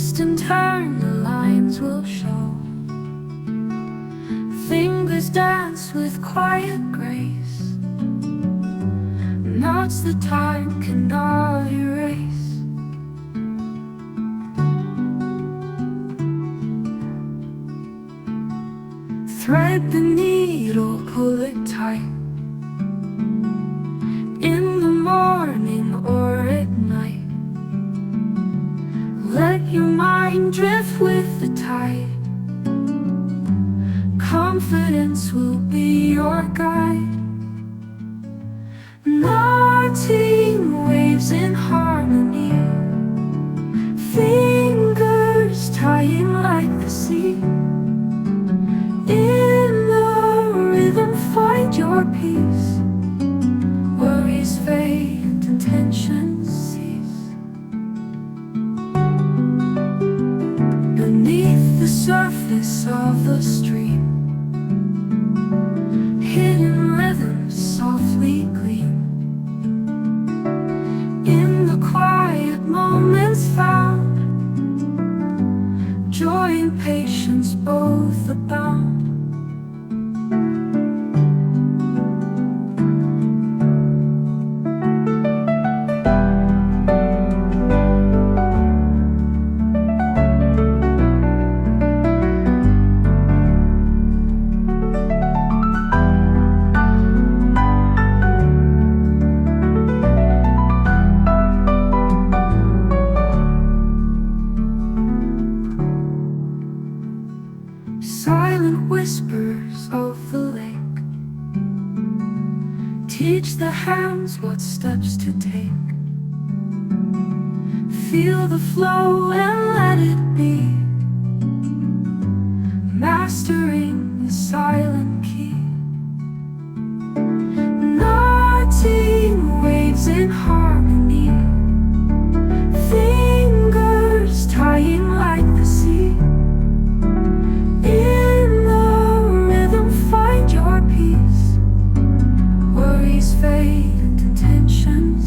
twist and turn, the lines will show. Fingers dance with quiet grace. Knots that time cannot erase. Thread the needle, pull it tight. In the morning or at night, let your mind drift with the tide. Confidence will be your guide. Knotting waves in harmony, fingers tying like the sea. In the rhythm find your peace. Worries fade and tensions cease. Beneath the surface of the stream, hidden rhythms softly gleam. In the quiet moments found, joy and patience both abound. Silent whispers of the lake teach the hands what steps to take. Feel the flow and let it be, mastering the silent key. Knotting waves in harmony, fingers tying like the sea. In the rhythm find your peace. Worries fade and tensions